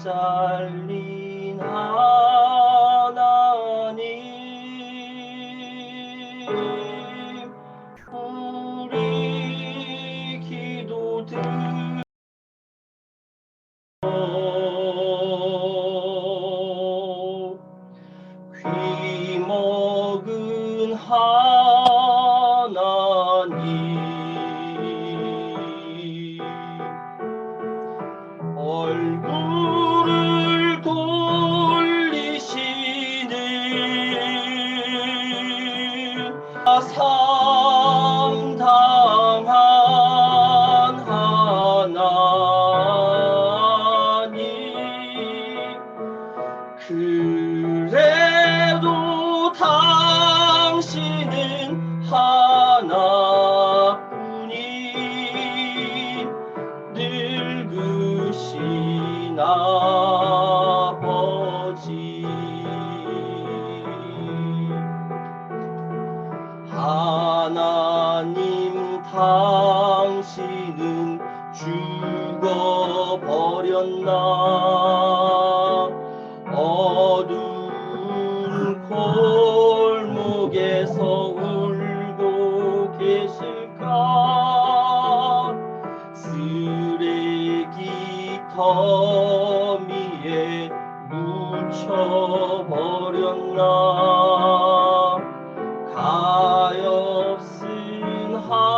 살린 하나님, 우리 기도 귀먹은 하나님, 얼굴을 돌리시는 상당한 하나님, 그래도 당신은 하나뿐인 늙으신 아버지, 하나님 당신은 죽어버렸나, 어두운 골목에서 울고 계실까, 쓰레기 더미에 묻혀버렸나, 가엾은 하나님,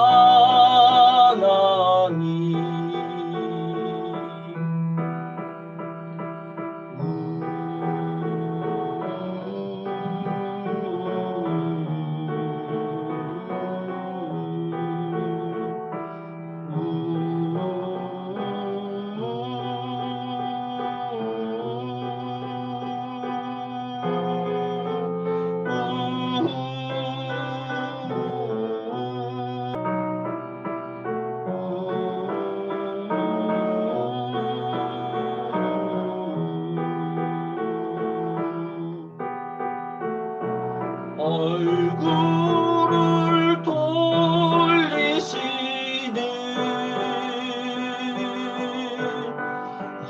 얼굴을 돌리시는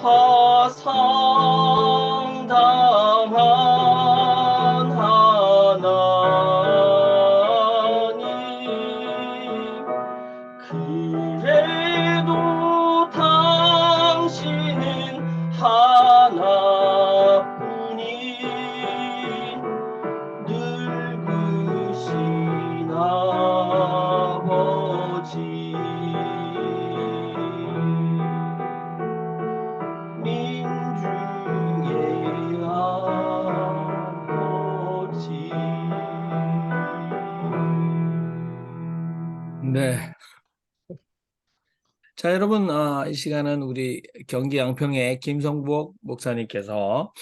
화상담한 하나님, 그래도 당신은 하나뿐인 늙으신 아버지, 민중의 아버지. 네. 자, 여러분, 이 시간은 우리 경기 양평의 김성복 목사님께서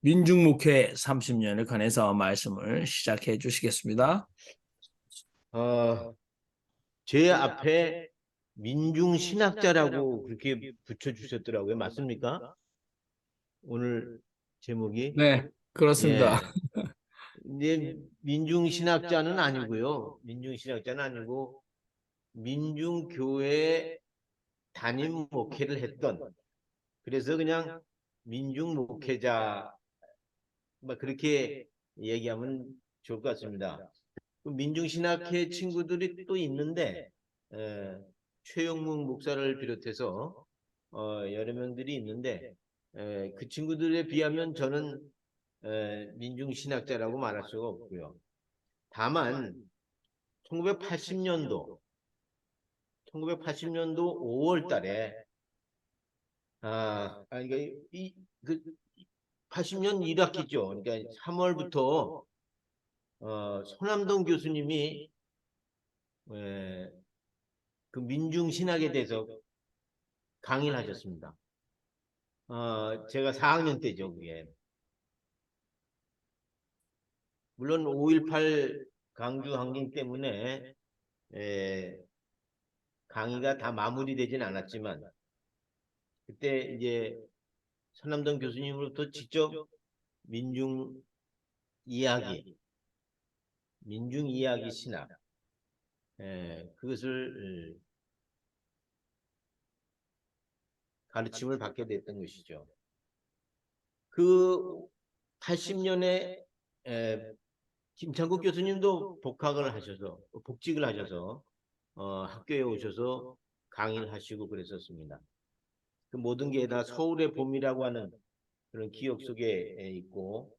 민중목회 30년에 관해서 말씀을 시작해 주시겠습니다. 제 앞에 민중신학자라고 그렇게 붙여주셨더라고요. 맞습니까? 오늘 제목이? 네, 그렇습니다. 예. 근데 민중신학자는 아니고요. 민중신학자는 아니고 민중교회 담임 목회를 했던, 그래서 그냥 민중목회자, 그렇게 얘기하면 좋을 것 같습니다. 민중신학회 친구들이 또 있는데, 최영문 목사를 비롯해서 여러 명들이 있는데, 그 친구들에 비하면 저는 민중신학자라고 말할 수가 없고요. 다만 1980년도 5월 달에 그러니까 그 80년 1학기죠. 그러니까 3월부터 손남동 교수님이 그 민중신학에 대해서 강의를 하셨습니다. 제가 4학년 때죠, 그게. 물론 5.18 강주 항쟁 때문에 강의가 다 마무리되진 않았지만, 그때 이제 손남동 교수님으로부터 직접 민중 이야기 신학, 그것을 가르침을 받게 됐던 것이죠. 그 80년에 김창국 교수님도 복직을 하셔서 학교에 오셔서 강의를 하시고 그랬었습니다. 그 모든 게 다 서울의 봄이라고 하는 그런 기억 속에 있고,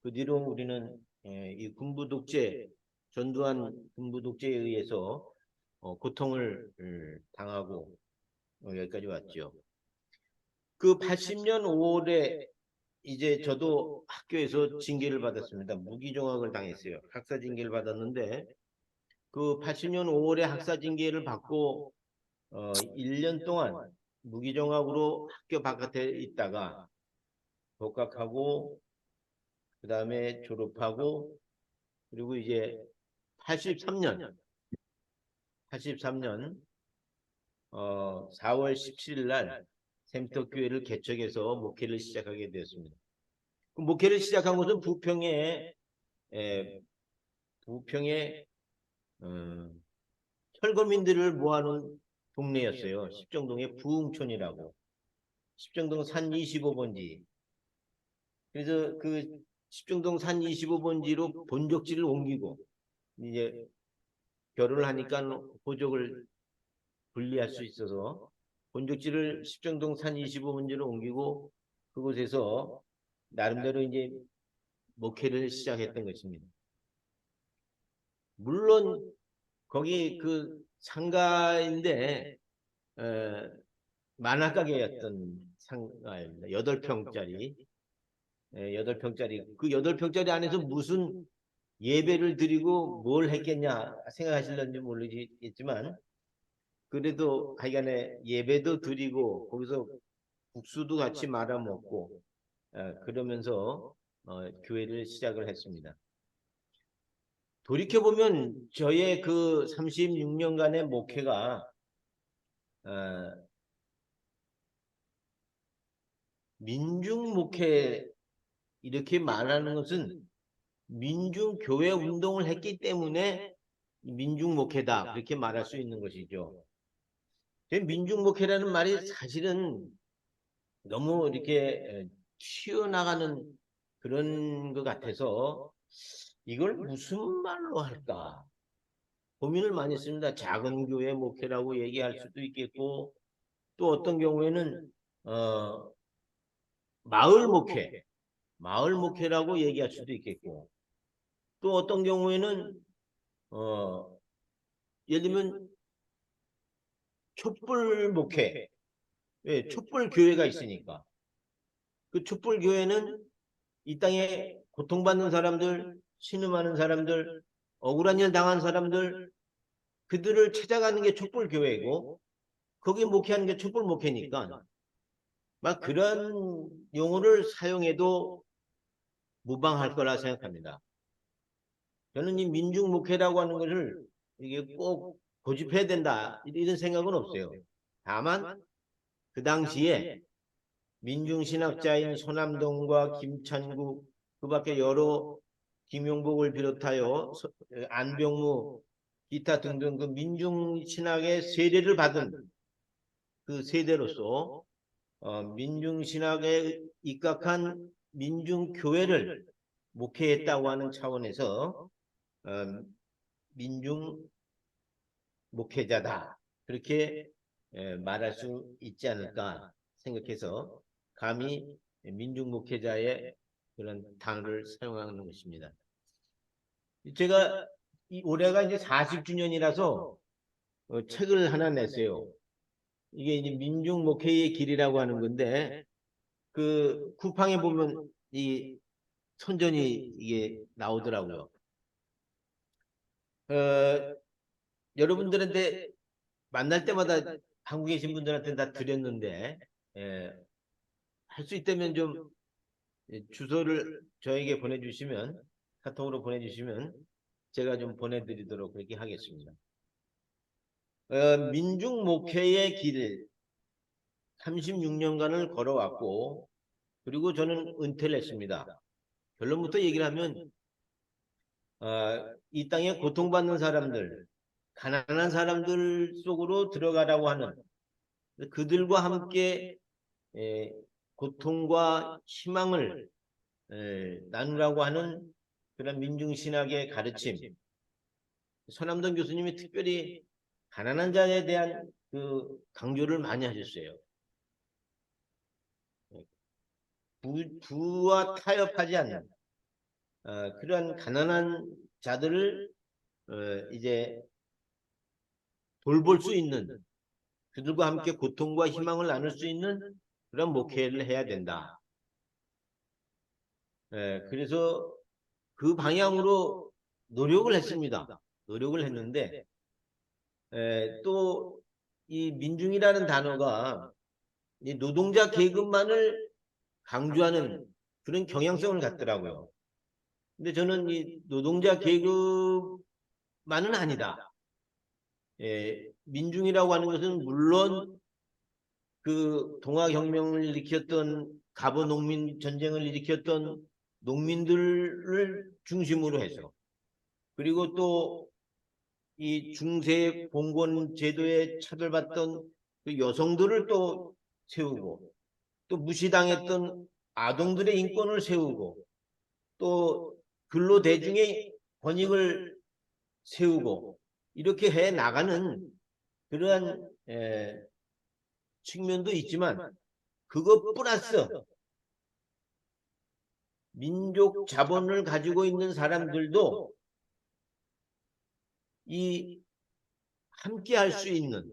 그 뒤로 우리는 이 군부 독재, 전두환 군부 독재에 의해서 고통을 당하고 여기까지 왔죠. 그 80년 5월에 이제 저도 학교에서 징계를 받았습니다. 무기정학을 당했어요. 학사 징계를 받았는데, 그 80년 5월에 학사 징계를 받고 1년 동안 무기정학으로 학교 바깥에 있다가 복학하고 그 다음에 졸업하고, 그리고 이제 83년 4월 17일 날 샘터교회를 개척해서 목회를 시작하게 되었습니다. 그 목회를 시작한 곳은 부평에 철거민들을 모아놓은 동네였어요. 십정동의 부흥촌이라고. 십정동 산 25번지. 그래서 그 십정동 산 25번지로 본적지를 옮기고, 이제 결혼을 하니까 호적을 분리할 수 있어서 본적지를 십정동 산 25번지로 옮기고, 그곳에서 나름대로 이제 목회를 시작했던 것입니다. 물론 거기 그 상가인데 만화가게였던 상가입니다. 8평짜리. 8평짜리. 그 8평짜리 안에서 무슨 예배를 드리고 뭘 했겠냐 생각하실런지 모르겠지만, 그래도 하여간에 예배도 드리고 거기서 국수도 같이 말아 먹고 그러면서 교회를 시작을 했습니다. 돌이켜보면 저의 그 36년간의 목회가 민중 목회 이렇게 말하는 것은 민중교회 운동을 했기 때문에 민중 목회다 그렇게 말할 수 있는 것이죠. 민중 목회라는 말이 사실은 너무 이렇게 튀어나가는 그런 것 같아서 이걸 무슨 말로 할까 고민을 많이 했습니다. 작은 교회 목회라고 얘기할 수도 있겠고, 또 어떤 경우에는 마을 목회라고 얘기할 수도 있겠고, 또 어떤 경우에는 예를 들면 촛불 목회, 촛불 교회가 있으니까 그 촛불 교회는 이 땅에 고통받는 사람들, 신음하는 사람들, 억울한 일 당한 사람들, 그들을 찾아가는 게 촛불 교회고, 거기 목회하는 게 촛불 목회니까 막 그런 용어를 사용해도 무방할 거라 생각합니다. 저는 이 민중 목회라고 하는 것을 이게 꼭 고집해야 된다 이런 생각은 없어요. 다만 그 당시에 민중신학자인 손암동과 김찬국, 그 밖에 여러 김용복을 비롯하여 안병무, 기타 등등 그 민중신학의 세례를 받은 그 세대로서 민중신학에 입각한 민중교회를 목회했다고 하는 차원에서 민중 목회자다 그렇게 말할 수 있지 않을까 생각해서 감히 민중 목회자의 그런 단어를 사용하는 것입니다. 제가 올해가 이제 40주년이라서 책을 하나 냈어요. 이게 이제 민중 목회의 길이라고 하는 건데, 그 쿠팡에 보면 이 선전이 이게 나오더라고요. 여러분들한테 만날 때마다 한국에 계신 분들한테 다 드렸는데, 할 수 있다면 좀 주소를 저에게 보내주시면, 카톡으로 보내주시면 제가 좀 보내드리도록 그렇게 하겠습니다. 민중 목회의 길 36년간을 걸어왔고, 그리고 저는 은퇴를 했습니다. 결론부터 얘기를 하면 이 땅에 고통받는 사람들, 가난한 사람들 속으로 들어가라고 하는, 그들과 함께 고통과 희망을 나누라고 하는 그런 민중신학의 가르침. 손남동 교수님이 특별히 가난한 자에 대한 그 강조를 많이 하셨어요. 부와 타협하지 않는 그러한 가난한 자들을 이제 돌볼 수 있는, 그들과 함께 고통과 희망을 나눌 수 있는 그런 목회를 해야 된다. 그래서 그 방향으로 노력을 했습니다. 노력을 했는데 또 이 민중이라는 단어가 이 노동자 계급만을 강조하는 그런 경향성을 갖더라고요. 근데 저는 이 노동자 계급만은 아니다. 민중이라고 하는 것은 물론 그 동아혁명을 일으켰던 갑오농민 전쟁을 일으켰던 농민들을 중심으로 해서, 그리고 또 이 중세 봉건 제도에 차별받던 그 여성들을 또 세우고, 또 무시당했던 아동들의 인권을 세우고, 또 근로대중의 권익을 세우고, 이렇게 해 나가는 그러한 측면도 있지만, 그것 플러스 민족 자본을 가지고 있는 사람들도 이 함께 할 수 있는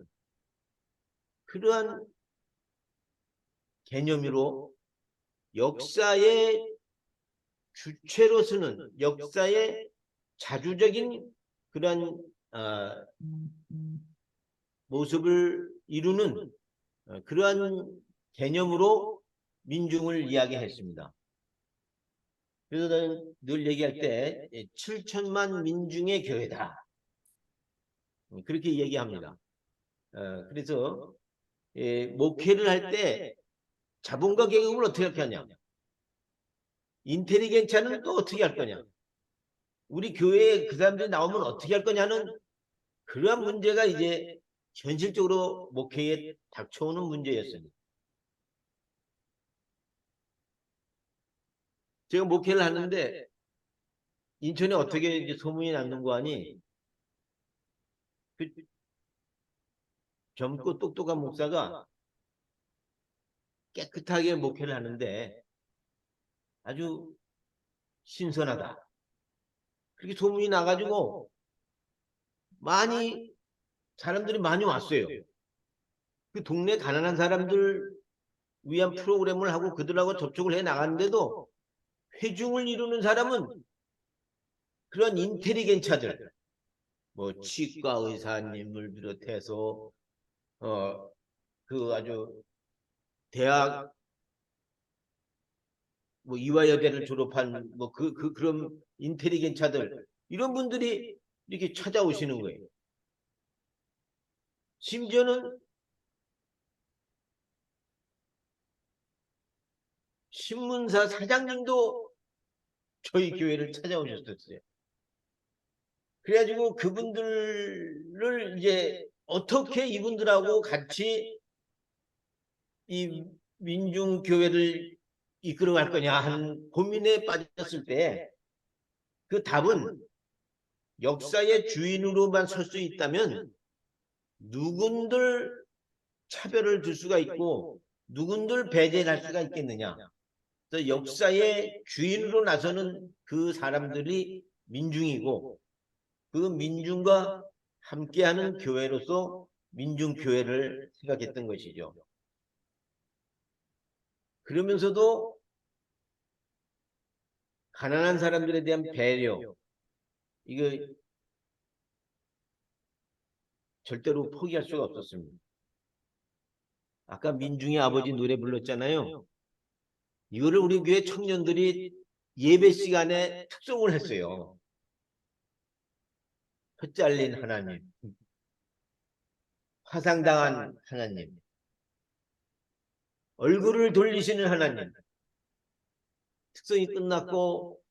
그러한 개념으로 역사의 주체로 서는, 역사의 자주적인 그런 모습을 이루는 그러한 개념으로 민중을 이야기했습니다. 그래서 저는 늘 얘기할 때 7천만 민중의 교회다, 그렇게 얘기합니다. 그래서 목회를 할 때 자본과 계급을 어떻게 할 거냐, 인텔리겐차는 또 어떻게 할 거냐, 우리 교회에 그 사람들이 나오면 어떻게 할 거냐는 그러한 문제가 이제 현실적으로 목회에 닥쳐오는 문제였습니다. 제가 목회를 하는데 인천에 어떻게 이제 소문이 났는 거 아니, 그 젊고 똑똑한 목사가 깨끗하게 목회를 하는데 아주 신선하다, 그렇게 소문이 나가지고 사람들이 많이 왔어요. 그 동네 가난한 사람들 위한 프로그램을 하고 그들하고 접촉을 해 나갔는데도 회중을 이루는 사람은 그런 인텔리겐차들, 뭐 치과 의사님을 비롯해서 그 아주 대학 뭐 이화여대를 졸업한 뭐 그런 인텔리겐차들, 이런 분들이 이렇게 찾아오시는 거예요. 심지어는 신문사 사장님도 저희 교회를 찾아오셨었어요. 그래가지고 그분들을 이제 어떻게 이분들하고 같이 이 민중교회를 이끌어갈 거냐 하는 고민에 빠졌을 때 그 답은 역사의 주인으로만 설 수 있다면 누군들 차별을 둘 수가 있고 누군들 배제할 수가 있겠느냐. 그래서 역사의 주인으로 나서는 그 사람들이 민중이고, 그 민중과 함께하는 교회로서 민중교회를 생각했던 것이죠. 그러면서도 가난한 사람들에 대한 배려, 이거 절대로 포기할 수가 없었습니다. 아까 민중의 아버지 노래 불렀잖아요. 이거를 우리 교회 청년들이 예배 시간에 특송을 했어요. 헛잘린 하나님, 화상당한 하나님, 얼굴을 돌리시는 하나님. 특송이 끝났고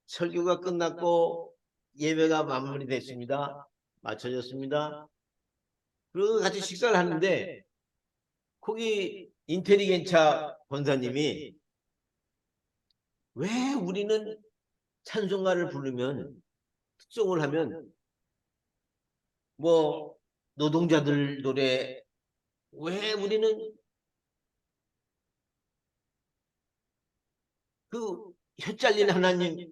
설교가 끝났고 예배가 마무리됐습니다. 맞춰졌습니다. 그리고 같이 식사를 하는데 거기 인텔리겐차 권사님이 왜 우리는 찬송가를 부르면 특송을 하면 뭐 노동자들 노래 왜 우리는 그 혀 잘린 하나님,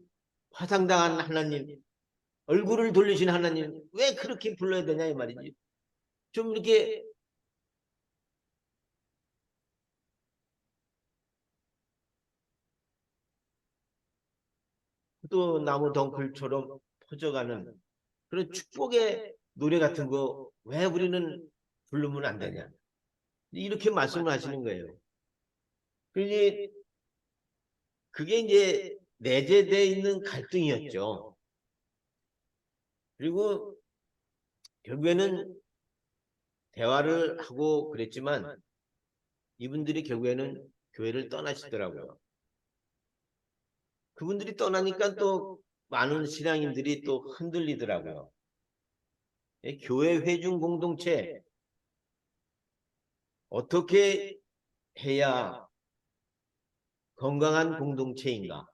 화상당한 하나님, 얼굴을 돌리신 하나님 왜 그렇게 불러야 되냐 이 말이지. 좀 이렇게 또 나무 덩굴처럼 퍼져가는 그런 축복의 노래 같은 거 왜 우리는 부르면 안 되냐. 이렇게 말씀을 하시는 거예요. 그게 이제 내재되어 있는 갈등이었죠. 그리고 결국에는 대화를 하고 그랬지만 이분들이 결국에는 교회를 떠나시더라고요. 그분들이 떠나니까 또 많은 신앙인들이 또 흔들리더라고요. 교회 회중 공동체 어떻게 해야 건강한 공동체인가?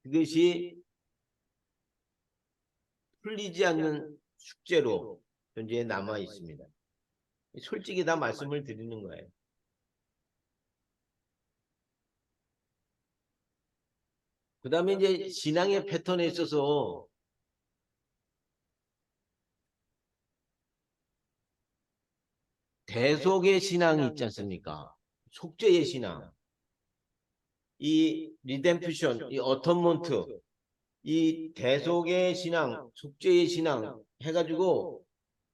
그것이 풀리지 않는 숙제로 현재 남아 있습니다. 솔직히 다 말씀을 드리는 거예요. 그 다음에 이제 신앙의 패턴에 있어서 대속의 신앙이 있지 않습니까? 속죄의 신앙, 이 리뎀프션, 이 어텀먼트, 이 대속의 신앙, 속죄의 신앙 해가지고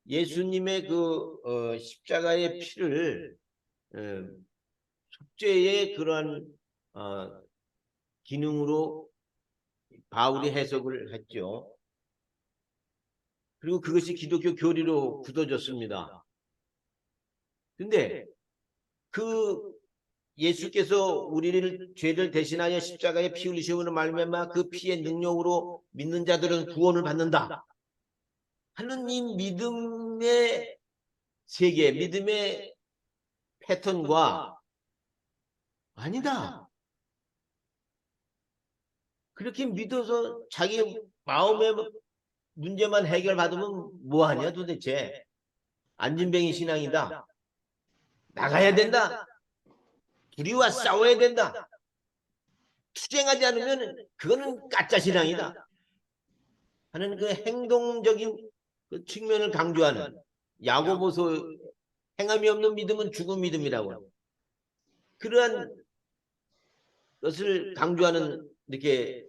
예수님의 그 십자가의 피를 어, 속죄의 그러한 기능으로 바울이 해석을 했죠. 그리고 그것이 기독교 교리로 굳어졌습니다. 근데 그 예수께서 우리를 죄를 대신하여 십자가에 피 흘리심으로 말미암아 그 피의 능력으로 믿는 자들은 구원을 받는다 하는 이 믿음의 세계, 믿음의 패턴과 아니다. 그렇게 믿어서 자기 마음의 문제만 해결받으면 뭐하냐 도대체. 안진뱅이 신앙이다. 나가야 된다. 불의와 싸워야 된다. 투쟁하지 않으면 그거는 가짜 신앙이다 하는 그 행동적인 그 측면을 강조하는 야고보서 행함이 없는 믿음은 죽은 믿음이라고 그러한 것을 강조하는 이렇게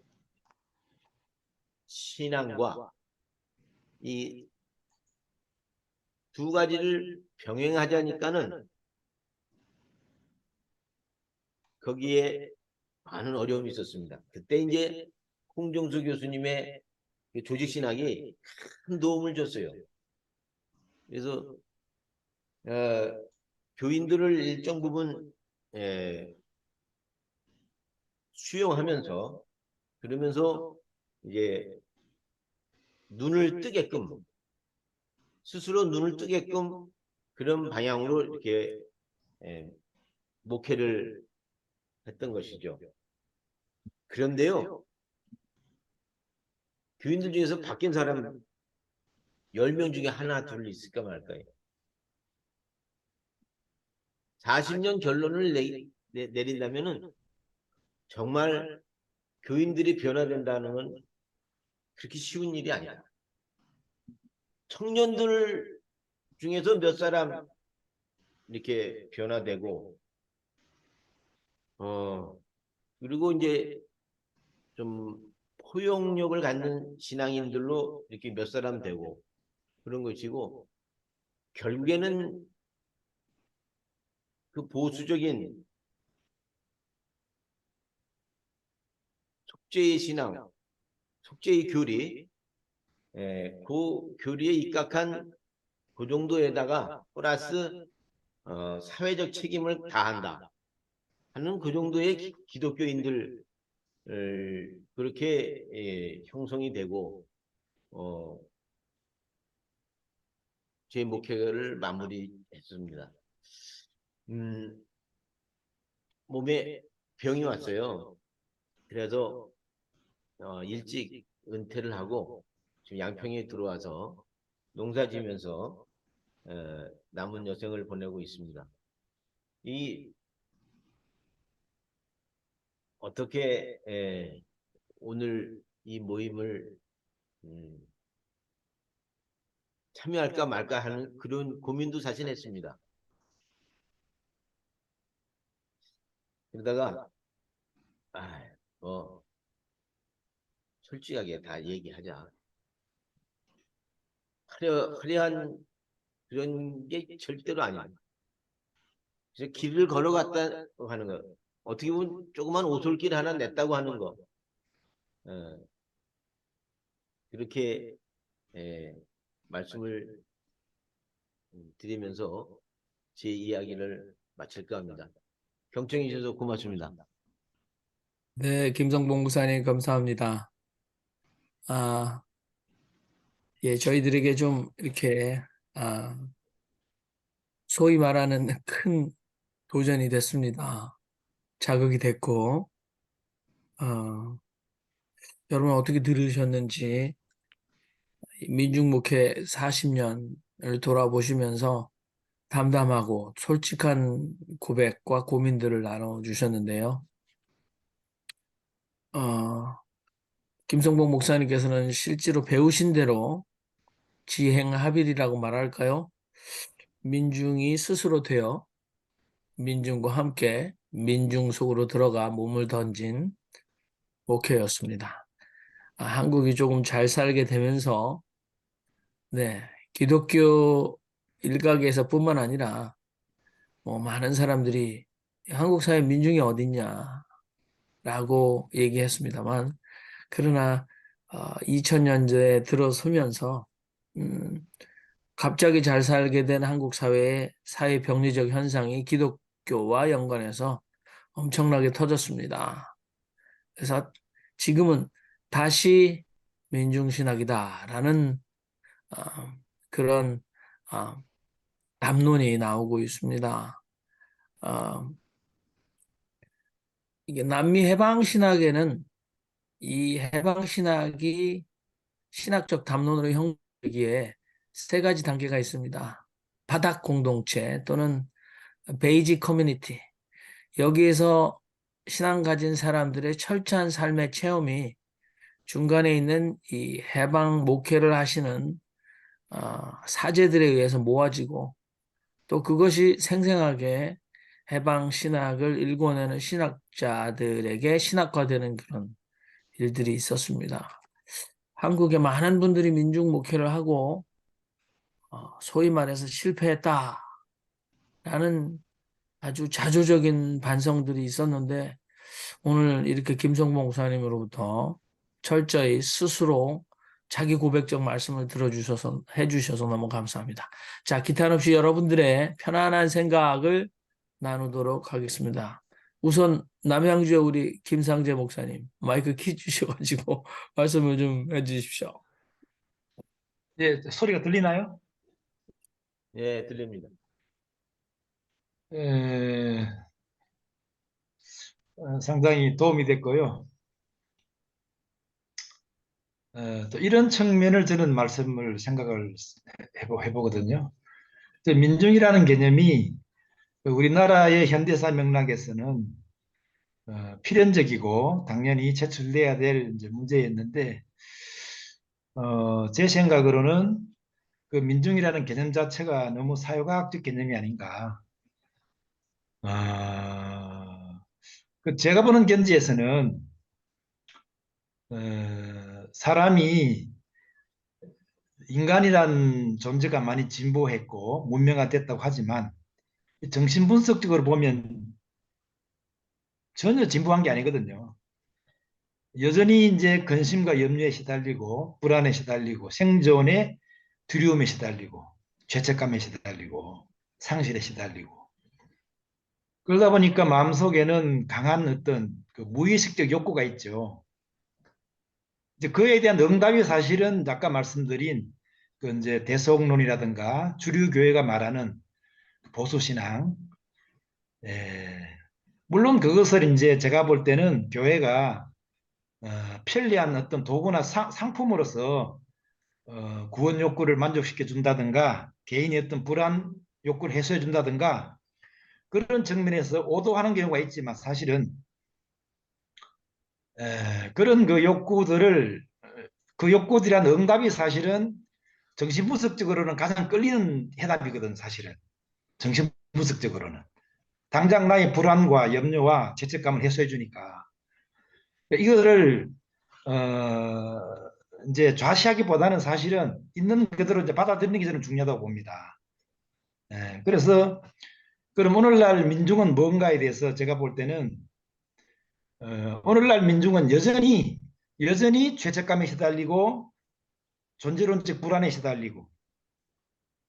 신앙과 이 두 가지를 병행하자니까는 거기에 많은 어려움이 있었습니다. 그때 이제 홍정수 교수님의 조직신학이 큰 도움을 줬어요. 그래서 교인들을 일정 부분 수용하면서 그러면서 이제 눈을 뜨게끔 스스로 눈을 뜨게끔 그런 방향으로 이렇게 목회를 했던 것이죠. 그런데요, 교인들 중에서 바뀐 사람 10명 중에 하나 둘 있을까 말까요. 40년 결론을 내린다면은 정말 교인들이 변화된다는 건 그렇게 쉬운 일이 아니야. 청년들 중에서 몇 사람 이렇게 변화되고 그리고 이제 좀 포용력을 갖는 신앙인들로 이렇게 몇 사람 되고 그런 것이고 결국에는 그 보수적인 속죄의 신앙, 속죄의 교리, 그 교리에 입각한 그 정도에다가 플러스 사회적 책임을 다한다 하는 그 정도의 기독교인들 그렇게 형성이 되고 제 목회를 마무리했습니다. 음, 몸에 병이 왔어요. 그래서 일찍 은퇴를 하고 지금 양평에 들어와서 농사 지면서 남은 여생을 보내고 있습니다. 이 어떻게 오늘 이 모임을 음, 참여할까 말까 하는 그런 고민도 사실 했습니다. 그러다가 뭐 솔직하게 다 얘기하자. 화려한 그런 게 절대로 아니야. 그래서 길을 걸어갔다 하는 거. 어떻게 보면 조그만 오솔길 하나 냈다고 하는 거. 어, 그렇게 말씀을 드리면서 제 이야기를 마칠까 합니다. 경청해 주셔서 고맙습니다. 네, 김성봉 목사님 감사합니다. 아, 예, 저희들에게 좀 이렇게 아, 소위 말하는 큰 도전이 됐습니다. 자극이 됐고, 어, 여러분 어떻게 들으셨는지 민중목회 40년을 돌아보시면서 담담하고 솔직한 고백과 고민들을 나눠주셨는데요. 어, 김성봉 목사님께서는 실제로 배우신 대로 지행합일이라고 말할까요? 민중이 스스로 되어 민중과 함께 민중 속으로 들어가 몸을 던진 목회였습니다. 한국이 조금 잘 살게 되면서 네, 기독교 일각에서뿐만 아니라 뭐 많은 사람들이 한국 사회 민중이 어딨냐라고 얘기했습니다만 그러나 2000년대에 들어서면서 음, 갑자기 잘 살게 된 한국 사회의 사회 병리적 현상이 기독교와 연관해서 엄청나게 터졌습니다. 그래서 지금은 다시 민중신학이다라는 어, 그런 어, 담론이 나오고 있습니다. 어, 이게 남미 해방신학에는 이 해방신학이 신학적 담론으로 형성되기에 세 가지 단계가 있습니다. 바닥 공동체 또는 베이직 커뮤니티. 여기에서 신앙 가진 사람들의 철저한 삶의 체험이 중간에 있는 이 해방 목회를 하시는 사제들에 의해서 모아지고 또 그것이 생생하게 해방 신학을 일궈내는 신학자들에게 신학화되는 그런 일들이 있었습니다. 한국의 많은 분들이 민중 목회를 하고 소위 말해서 실패했다라는 아주 자조적인 반성들이 있었는데 오늘 이렇게 김성봉 목사님으로부터 철저히 스스로 자기 고백적 말씀을 들어주셔서 해주셔서 너무 감사합니다. 자, 기탄 없이 여러분들의 편안한 생각을 나누도록 하겠습니다. 우선 남양주의 우리 김상재 목사님 마이크 키 주셔가지고 말씀을 좀 해주십시오. 예, 소리가 들리나요? 예, 들립니다. 에, 상당히 도움이 됐고요. 또 이런 측면을 저는 말씀을 생각을 해보거든요. 민중이라는 개념이 우리나라의 현대사 맥락에서는 필연적이고 당연히 제출돼야 될 이제 문제였는데 제 생각으로는 그 민중이라는 개념 자체가 너무 사회과학적 개념이 아닌가. 그 제가 보는 견지에서는 사람이 인간이란 존재가 많이 진보했고 문명화됐다고 하지만 정신분석적으로 보면 전혀 진보한 게 아니거든요. 여전히 이제 근심과 염려에 시달리고 불안에 시달리고 생존의 두려움에 시달리고 죄책감에 시달리고 상실에 시달리고 그러다 보니까 마음속에는 강한 어떤 그 무의식적 욕구가 있죠. 이제 그에 대한 응답이 사실은 아까 말씀드린 그 이제 대속론이라든가 주류 교회가 말하는 보수신앙. 예, 물론 그것을 이제 제가 볼 때는 교회가 편리한 어떤 도구나 상품으로서 구원 욕구를 만족시켜 준다든가 개인의 어떤 불안 욕구를 해소해 준다든가 그런 측면에서 오도하는 경우가 있지만 사실은 그런 그 욕구들을 그 욕구들이란 응답이 사실은 정신분석적으로는 가장 끌리는 해답이거든 사실은. 정신분석적으로는 당장 나의 불안과 염려와 죄책감을 해소해 주니까 이거를 어, 이제 좌시하기보다는 사실은 있는 그대로 이제 받아들이는 게 저는 중요하다고 봅니다. 그래서 그럼 오늘날 민중은 뭔가에 대해서 제가 볼 때는 오늘날 민중은 여전히 죄책감에 시달리고 존재론적 불안에 시달리고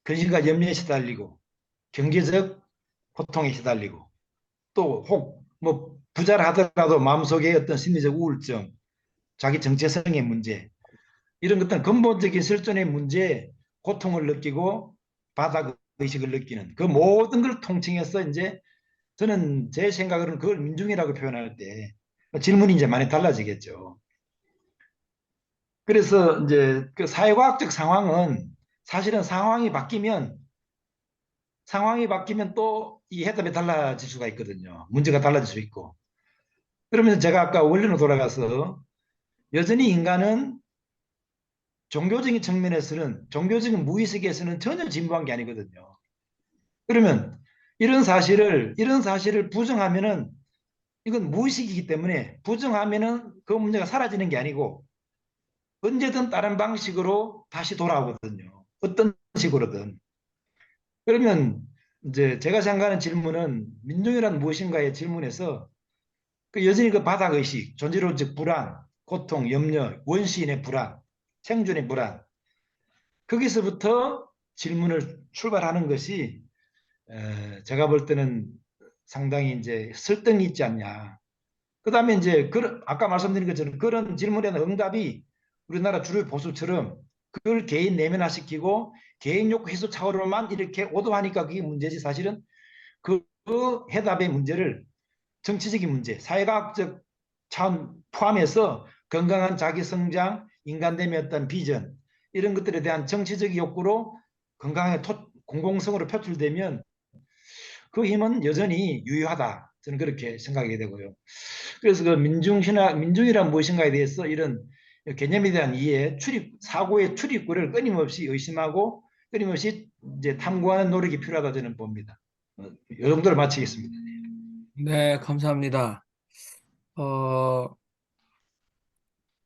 근심과 염려에 시달리고 경제적 고통에 시달리고 또 혹 뭐 부자라 하더라도 마음속에 어떤 심리적 우울증, 자기 정체성의 문제 이런 것들은 근본적인 실존의 문제에 고통을 느끼고 바닥 의식을 느끼는 그 모든 걸 통칭해서 이제 저는 제 생각으로는 그걸 민중이라고 표현할 때 질문이 이제 많이 달라지겠죠. 그래서 이제 그 사회과학적 상황은 사실은 상황이 바뀌면 또 이 해답이 달라질 수가 있거든요. 문제가 달라질 수 있고. 그러면서 제가 아까 원론으로 돌아가서 여전히 인간은 종교적인 측면에서는 종교적인 무의식에서는 전혀 진보한 게 아니거든요. 그러면 이런 사실을 부정하면은 이건 무의식이기 때문에 부정하면은 그 문제가 사라지는 게 아니고 언제든 다른 방식으로 다시 돌아오거든요. 어떤 식으로든. 그러면 이제 제가 생각하는 질문은 민중이란 무엇인가의 질문에서 그 여전히 그 바닥의식, 존재론적 불안, 고통, 염려, 원시인의 불안, 생존의 불안 거기서부터 질문을 출발하는 것이 제가 볼 때는 상당히 이제 설득이 있지 않냐. 그다음에 이제 아까 말씀드린 것처럼 그런 질문에 대한 응답이 우리나라 주류 보수처럼 그걸 개인 내면화시키고 개인 욕구 해소 차원으로만 이렇게 오도하니까 그게 문제지 사실은 그 해답의 문제를 정치적인 문제, 사회과학적 차원 포함해서 건강한 자기 성장, 인간됨의 어떤 비전 이런 것들에 대한 정치적 욕구로 건강하게 공공성으로 표출되면 그 힘은 여전히 유효하다. 저는 그렇게 생각하게 되고요. 그래서 그 민중이란 무엇인가에 대해서 이런 개념에 대한 이해, 사고의 출입구를 끊임없이 의심하고 끊임없이 이제 탐구하는 노력이 필요하다 저는 봅니다. 이 정도로 마치겠습니다. 네, 감사합니다. 어,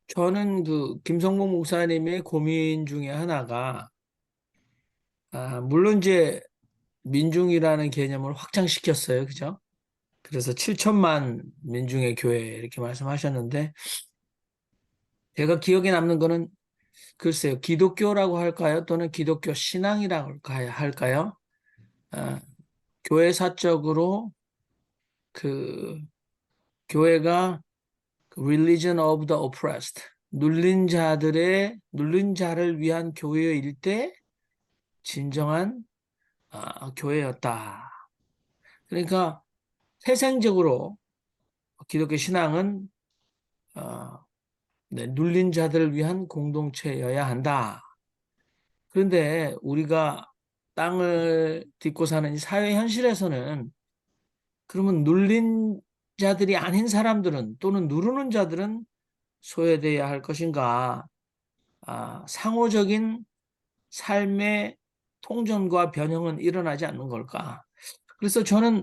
저는 그 김성봉 목사님의 고민 중에 하나가, 물론 이제 민중이라는 개념을 확장시켰어요. 그죠? 그래서 7천만 민중의 교회 이렇게 말씀하셨는데, 제가 기억에 남는 거는 글쎄요, 기독교라고 할까요? 또는 기독교 신앙이라고 할까요? 아, 교회사적으로 그 교회가 Religion of the Oppressed, 눌린 자를 위한 교회일 때 진정한 교회였다. 그러니까 태생적으로 기독교 신앙은 눌린 자들을 위한 공동체여야 한다. 그런데 우리가 땅을 딛고 사는 이 사회 현실에서는 그러면 눌린 자들이 아닌 사람들은 또는 누르는 자들은 소외돼야 할 것인가? 상호적인 삶의 통전과 변형은 일어나지 않는 걸까? 그래서 저는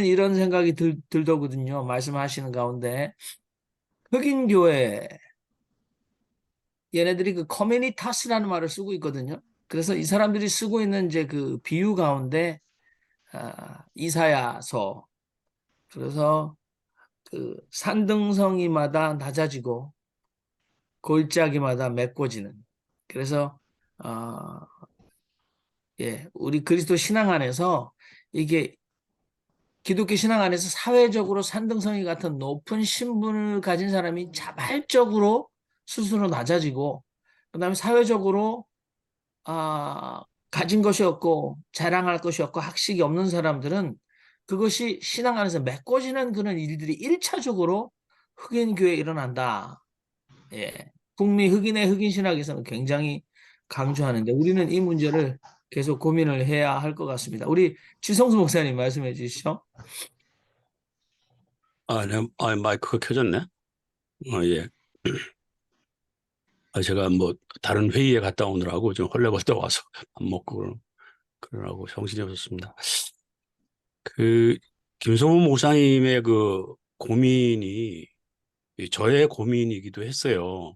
이런 생각이 들더군요. 말씀하시는 가운데 흑인 교회 얘네들이 그 커뮤니타스라는 말을 쓰고 있거든요. 그래서 이 사람들이 쓰고 있는 이제 그 비유 가운데 이사야서 그래서 그 산등성이마다 낮아지고 골짜기마다 메꿔지는 그래서 우리 그리스도 신앙 안에서 이게 기독교 신앙 안에서 사회적으로 산등성이 같은 높은 신분을 가진 사람이 자발적으로 스스로 낮아지고 그다음에 사회적으로 가진 것이 없고 자랑할 것이 없고 학식이 없는 사람들은 그것이 신앙 안에서 메꿔지는 그런 일들이 일차적으로 흑인 교회에 일어난다. 예. 북미 흑인의 흑인 신학에서는 굉장히 강조하는데 우리는 이 문제를 계속 고민을 해야 할 것 같습니다. 우리 지성수 목사님 말씀해 주시죠. 네, 마이크가 켜졌네. 예. 제가 뭐 다른 회의에 갔다 오느라고 좀 헐레벌떡 와서 밥 먹고 그러라고 정신이 없었습니다. 그 김성훈 목사님의 그 고민이 저의 고민이기도 했어요.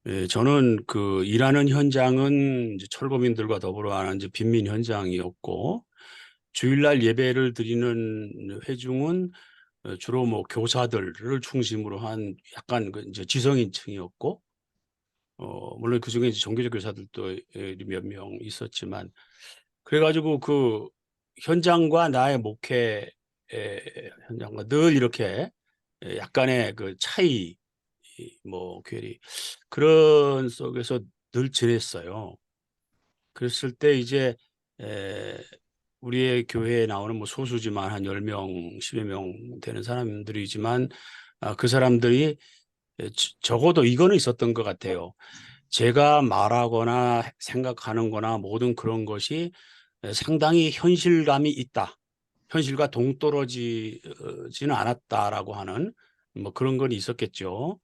예, 저는 그 일하는 현장은 이제 철거민들과 더불어 하는 이제 빈민 현장이었고 주일날 예배를 드리는 회중은 주로 뭐 교사들을 중심으로 한 약간 그 이제 지성인층이었고 물론 그 중에 이제 종교적 교사들도 몇 명 있었지만 그래가지고 그 현장과 나의 목회 현장과 늘 이렇게 약간의 그 차이 뭐 괴리 그런 속에서 늘 지냈어요. 그랬을 때 이제 에, 우리의 교회에 나오는 뭐 소수지만 한 10명, 10여 명 되는 사람들이지만 그 사람들이 적어도 이거는 있었던 것 같아요. 제가 말하거나 생각하는 거나 모든 그런 것이 상당히 현실감이 있다. 현실과 동떨어지지는 않았다라고 하는 뭐 그런 건 있었겠죠.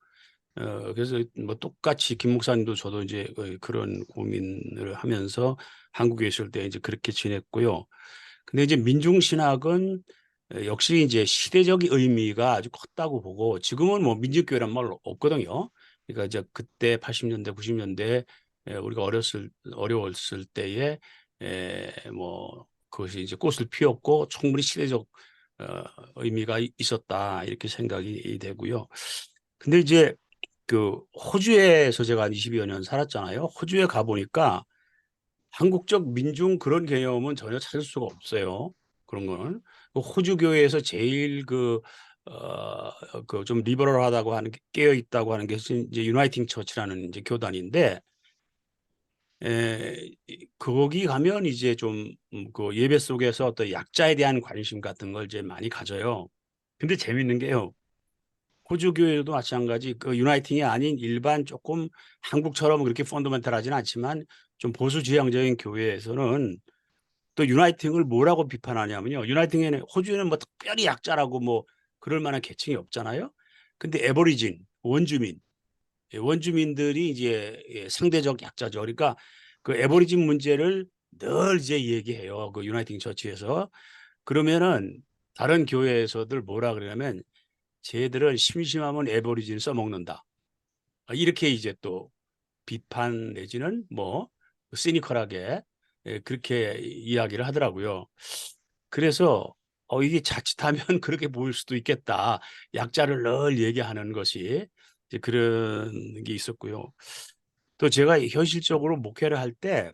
그래서 뭐 똑같이 김 목사님도 저도 이제 그런 고민을 하면서 한국에 있을 때 이제 그렇게 지냈고요. 근데 이제 민중신학은 역시 이제 시대적 의미가 아주 컸다고 보고 지금은 뭐 민족교회란 말 없거든요. 그러니까 이제 그때 80년대, 90년대 우리가 어려웠을 때에 뭐 그것이 이제 꽃을 피웠고 충분히 시대적 의미가 있었다 이렇게 생각이 되고요. 근데 이제 그 호주에서 제가 한 20여 년 살았잖아요. 호주에 가보니까 한국적 민중 그런 개념은 전혀 찾을 수가 없어요. 그런 거는. 호주 교회에서 제일 그 좀 리버럴하다고 하는 게 깨어 있다고 하는 게 이제 유나이팅 처치라는 이제 교단인데 거기 가면 이제 좀 그 예배 속에서 어떤 약자에 대한 관심 같은 걸 이제 많이 가져요. 근데 재밌는 게요. 호주 교회도 마찬가지 그 유나이팅이 아닌 일반 조금 한국처럼 그렇게 펀더멘탈하지는 않지만 좀 보수 지향적인 교회에서는 또 유나이팅을 뭐라고 비판하냐면요. 유나이팅에는 호주에는 뭐 특별히 약자라고 뭐 그럴 만한 계층이 없잖아요. 근데 에버리진 원주민 원주민들이 이제 상대적 약자죠. 그러니까 그 에버리진 문제를 늘 이제 얘기해요. 그 유나이팅 처치에서. 그러면은 다른 교회에서들 뭐라 그러냐면 쟤들은 심심하면 에버리진 써먹는다. 이렇게 이제 또 비판 내지는 뭐 시니컬하게 그렇게 이야기를 하더라고요. 그래서 이게 자칫하면 그렇게 보일 수도 있겠다. 약자를 늘 얘기하는 것이 이제 그런 게 있었고요. 또 제가 현실적으로 목회를 할 때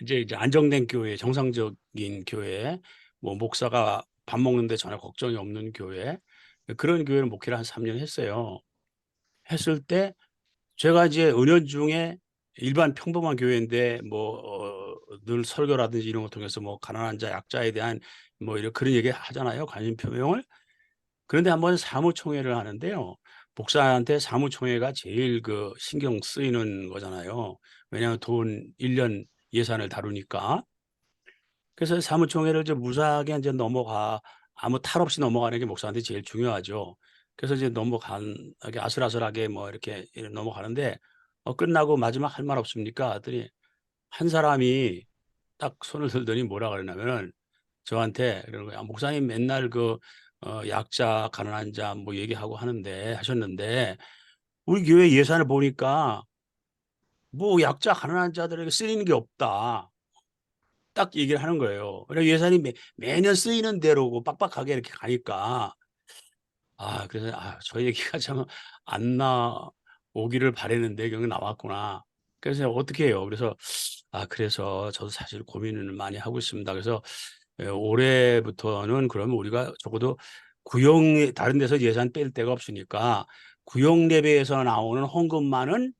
이제 안정된 교회, 정상적인 교회, 뭐 목사가 밥 먹는데 전혀 걱정이 없는 교회 그런 교회를 목회를 한 3년 했어요. 했을 때 제가 이제 은연중에 일반 평범한 교회인데 뭐 늘 설교라든지 이런 걸 통해서 뭐 가난한 자, 약자에 대한 뭐 이런 그런 얘기 하잖아요. 관심 표명을. 그런데 한번 사무총회를 하는데요. 목사한테 사무총회가 제일 그 신경 쓰이는 거잖아요. 왜냐하면 돈 1년 예산을 다루니까. 그래서 사무총회를 좀 무사하게 이제 아무 탈 없이 넘어가는 게 목사한테 제일 중요하죠. 그래서 이제 이렇게 아슬아슬하게 뭐 이렇게 넘어가는데 끝나고 마지막 할 말 없습니까? 하더니 한 사람이 딱 손을 들더니 뭐라 그러냐면은 저한테 그러는 거야. 목사님 맨날 약자, 가난한 자 뭐 얘기하고 하셨는데 우리 교회 예산을 보니까 뭐 약자, 가난한 자들에게 쓰이는 게 없다. 딱 얘기를 하는 거예요. 그래서 예산이 매년 쓰이는 대로고 빡빡하게 이렇게 가니까 그래서 저 얘기가 참 안 나오기를 바랬는데 결국 나왔구나. 그래서 어떻게 해요? 그래서 그래서 저도 사실 고민을 많이 하고 있습니다. 그래서 올해부터는 그러면 우리가 적어도 다른 데서 예산 뺄 데가 없으니까 구역 예배에서 나오는 헌금만은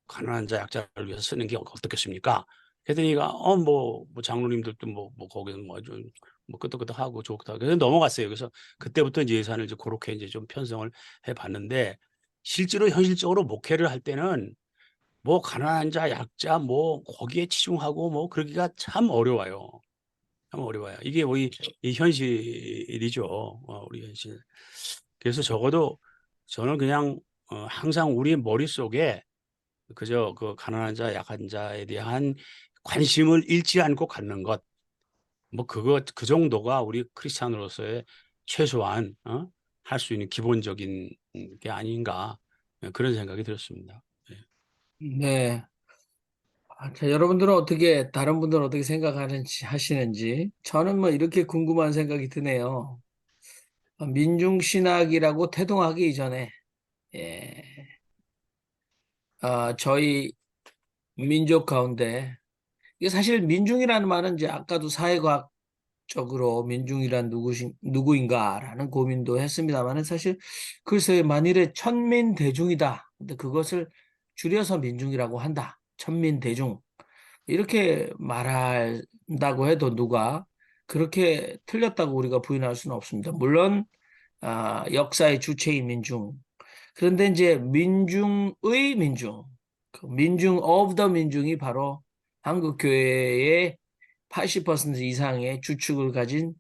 가난한 자 약자를 위해서 쓰는 게 어떻겠습니까? 했더니가 뭐 장로님들도 뭐 거기서 뭐 좀 뭐 끄덕끄덕하고 좋다. 그래서 넘어갔어요. 그래서 그때부터 이제 예산을 이제 그렇게 이제 좀 편성을 해봤는데 실제로 현실적으로 목회를 할 때는 뭐 가난한 자, 약자 뭐 거기에 치중하고 뭐 그러기가 참 어려워요. 참 어려워요. 이게 우리 이 현실이죠. 우리 현실. 그래서 적어도 저는 그냥 항상 우리 머릿속에 그저 그 가난한 자, 약한 자에 대한 관심을 잃지 않고 갖는 것. 뭐 그 정도가 우리 크리스찬으로서의 최소한 할 수 있는 기본적인 게 아닌가 그런 생각이 들었습니다. 네. 자, 여러분들은 다른 분들은 어떻게 생각하는지, 하시는지. 저는 뭐 이렇게 궁금한 생각이 드네요. 민중신학이라고 태동하기 이전에, 예, 저희 민족 가운데, 이게 사실 민중이라는 말은 이제 아까도 사회과학적으로 민중이란 누구인가라는 고민도 했습니다만 사실 글쎄 만일에 천민대중이다. 근데 그것을 줄여서 민중이라고 한다. 천민대중. 이렇게 말한다고 해도 누가 그렇게 틀렸다고 우리가 부인할 수는 없습니다. 물론 역사의 주체인 민중. 그런데 이제 민중의 민중, 그 민중 of the 민중이 바로 한국 교회의 80% 이상의 주축을 가진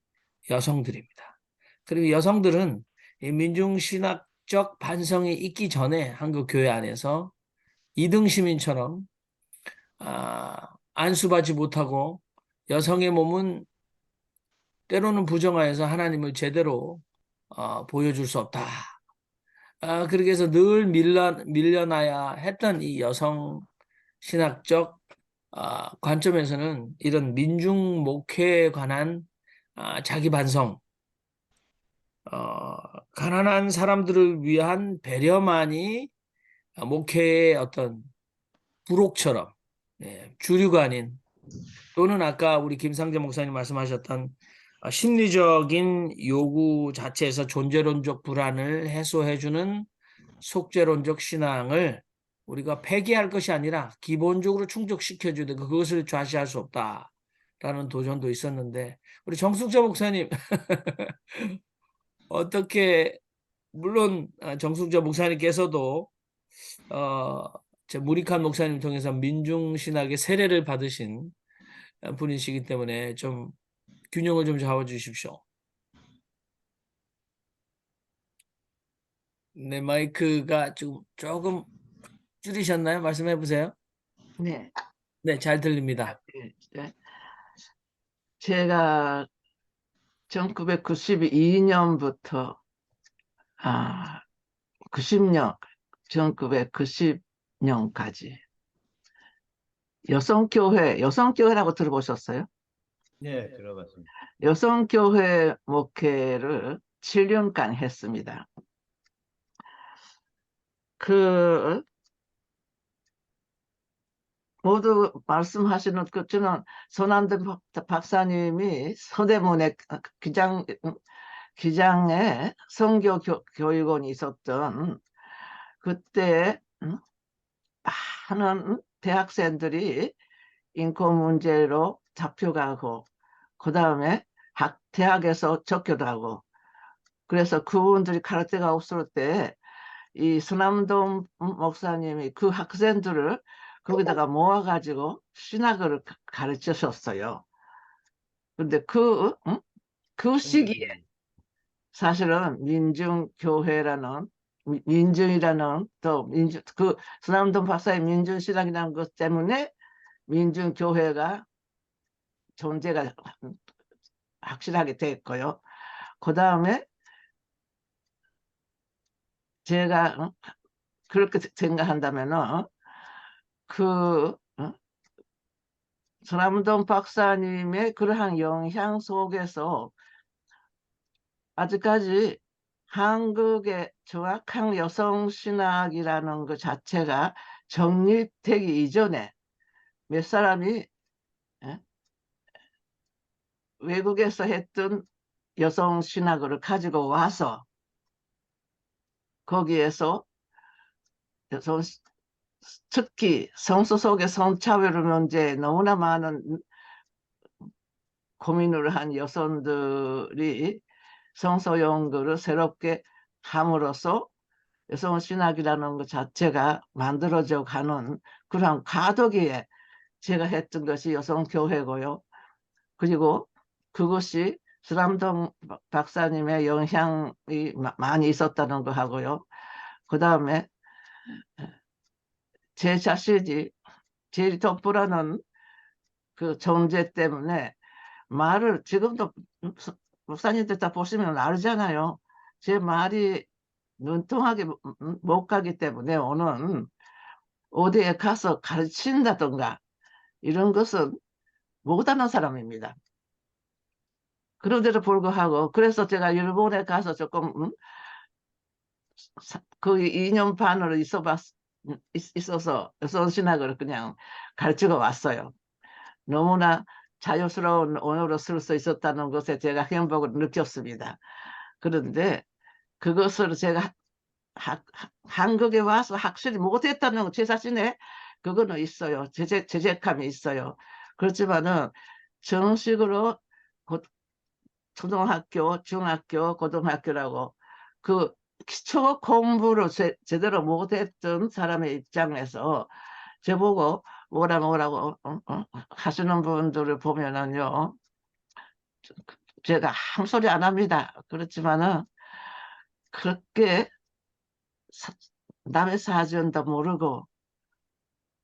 여성들입니다. 그리고 여성들은 이 민중신학적 반성이 있기 전에 한국 교회 안에서 이등 시민처럼 안수받지 못하고 여성의 몸은 때로는 부정하여서 하나님을 제대로 보여줄 수 없다. 그렇게 해서 늘 밀려나야 했던 이 여성 신학적 관점에서는 이런 민중 목회에 관한 자기 반성, 가난한 사람들을 위한 배려만이 목회의 어떤 부록처럼 주류가 아닌 또는 아까 우리 김상재 목사님 말씀하셨던 심리적인 요구 자체에서 존재론적 불안을 해소해주는 속죄론적 신앙을 우리가 폐기할 것이 아니라 기본적으로 충족시켜줘야 되고 그것을 좌시할 수 없다라는 도전도 있었는데 우리 정숙재 목사님 어떻게 물론 정숙재 목사님께서도 제 무리칸 목사님 통해서 민중신학의 세례를 받으신 분이시기 때문에 좀 균형을 좀 잡아주십시오. 네, 마이크가 조금 줄이셨나요? 말씀해 보세요. 네. 네, 잘 들립니다. 네. 제가 1992년부터 90년, 1990년까지 여성교회라고 들어보셨어요? 네, 들어봤습니다. 여성교회 목회를 7년간 했습니다. 모두 말씀하시는 것처럼 손한든 박사님이 서대문에 기장에 선교 교육원이 있었던 그때 많은 대학생들이 인권 문제로 잡혀가고 그 다음에 대학에서 적교도 하고 그래서 그분들이 가르칠 데가 없을 때 이 서남동 목사님이 그 학생들을 거기다가 모아가지고 신학을 가르치셨어요. 근데 그 시기에 사실은 민중이라는 그 서남동 박사의 민중신학이라는 것 때문에 민중교회가 존재가 확실하게 됐고요. 그 다음에 제가 그렇게 생각한다면은 서남동 박사님의 그러한 영향 속에서 아직까지 한국의 정확한 여성신학이라는 것 자체가 정립되기 이전에 몇 사람이 외국에서 했던 여성신학을 가지고 와서 거기에서 특히 성소 속의 성차별 문제에 너무나 많은 고민을 한 여성들이 성소 연구를 새롭게 함으로써 여성 신학이라는 것 자체가 만들어져 가는 그러한 과도기에 제가 했던 것이 여성교회고요. 그리고 그것이 스람동 박사님의 영향이 많이 있었다는 거 하고요. 그 다음에 제 자신이 제일 돋보라는 그 존재 때문에 말을 지금도 목사님들 다 보시면 알잖아요. 제 말이 눈통하게 못 가기 때문에 오는 어디에 가서 가르친다든가 이런 것은 못하는 사람입니다. 그런데도 불구하고 그래서 제가 일본에 가서 조금 거의 2년 반으로 있어서 여성신학을 그냥 가르치고 왔어요. 너무나 자유스러운 언어로 쓸 수 있었다는 것에 제가 행복을 느꼈습니다. 그런데 그것을 제가 한국에 와서 확실히 못했다는 제 자신에 그거는 있어요. 죄책감이 있어요. 그렇지만은 정식으로 초등학교, 중학교, 고등학교라고 그 기초 공부를 제대로 못했던 사람의 입장에서 저보고 뭐라고 하시는 분들을 보면은요, 제가 아무 소리 안 합니다. 그렇지만은 그렇게 남의 사정도 모르고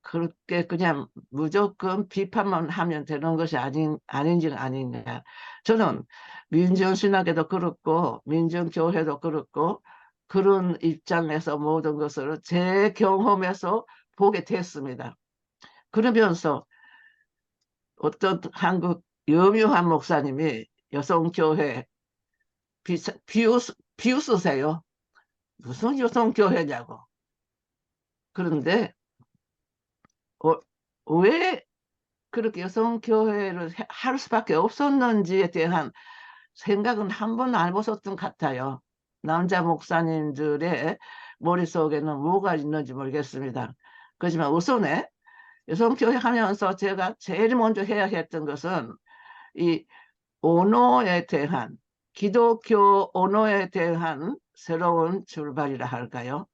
그렇게 그냥 무조건 비판만 하면 되는 것이 아닌지 아니냐. 저는 민정신학에도 그렇고 민정교회도 그렇고 그런 입장에서 모든 것을 제 경험에서 보게 됐습니다. 그러면서 어떤 한국 유명한 목사님이 여성교회 비웃으세요. 무슨 여성교회냐고. 그런데 왜 그렇게 여성교회를 할 수밖에 없었는지에 대한 생각은 한 번도 안 해보셨던 것 같아요. 남자 목사님들의 머릿속에는 뭐가 있는지 모르겠습니다. 그렇지만 우선에 여성교회 하면서 제가 제일 먼저 해야 했던 것은 이 언어에 대한 기독교 언어에 대한 새로운 출발이라 할까요?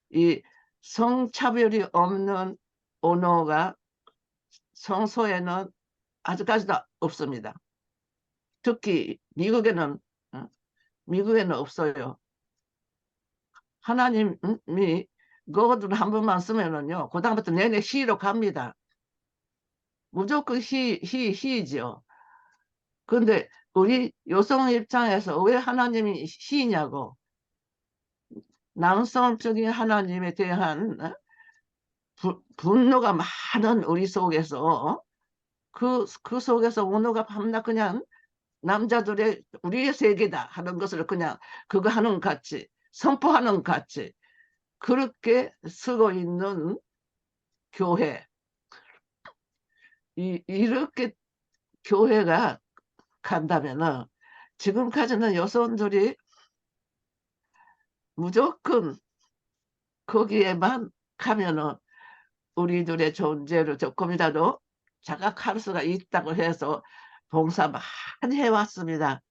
이 성차별이 없는 언어가 성서에는 아직까지도 없습니다. 특히 미국에는 없어요. 하나님이 그것을 한 번만 쓰면은요, 그 다음부터 내내 시로 갑니다. 무조건 시죠. 그런데 우리 여성 입장에서 왜 하나님이 시냐고, 남성적인 하나님에 대한 분노가 많은 우리 속에서 그 속에서 언어가 밤낮 그냥 남자들의 우리의 세계다 하는 것을 그냥 그거 하는 것 같이 선포하는 것 같이 그렇게 쓰고 있는 교회, 이렇게 교회가 간다면은 지금까지는 여성들이 무조건 거기에만 가면은 우리들의 존재를 조금이라도 자각할 수가 있다고 해서 봉사 많이 해왔습니다.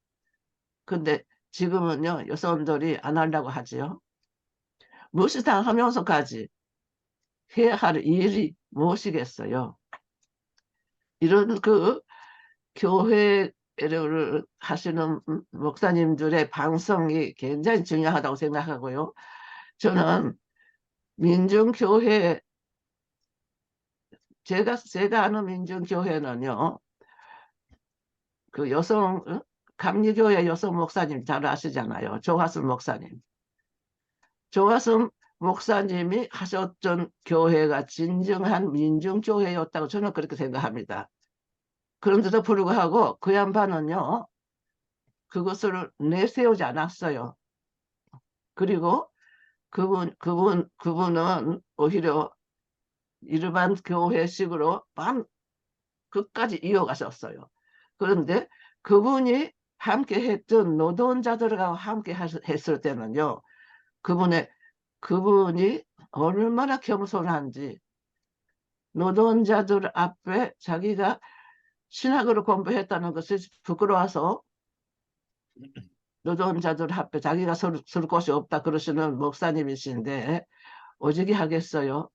근데 지금은요, 여성들이 안 하려고 하지요. 무시당하면서까지 해야 할 일이 무엇이겠어요? 이런 그 교회를 하시는 목사님들의 방송이 굉장히 중요하다고 생각하고요. 저는 민중교회, 제가 아는 민중교회는요, 그 여성, 감리교회 여성 목사님 잘 아시잖아요. 조화순 목사님. 조화순 목사님이 하셨던 교회가 진정한 민중교회였다고 저는 그렇게 생각합니다. 그런데도 불구하고 그 양반은요, 그것을 내세우지 않았어요. 그리고 그분은 오히려 일반 교회식으로 끝까지 이어가셨어요. 그런데 그분이 함께 했던 노동자들과 함께 했을 때는요, 그분이 얼마나 겸손한지 노동자들 앞에 자기가 신학으로 공부했다는 것이 부끄러워서 노동자들 앞에 자기가 설 곳이 없다 그러시는 목사님이신데 오직이 하겠어요.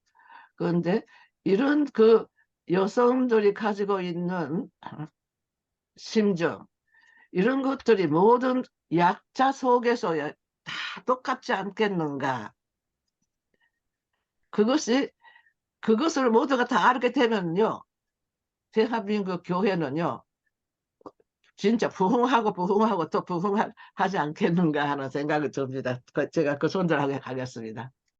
그런데 이런 그 여성들이 가지고 있는 심정 이런 것들이 모든 약자 속에서 다 똑같지 않겠는가. 그것을 모두가 다 알게 되면요. 대한민국 교회는요. 진짜 부흥하고 또 부흥하지 않겠는가 하는 생각이 듭니다. 제가 그 손절하게 하겠습니다.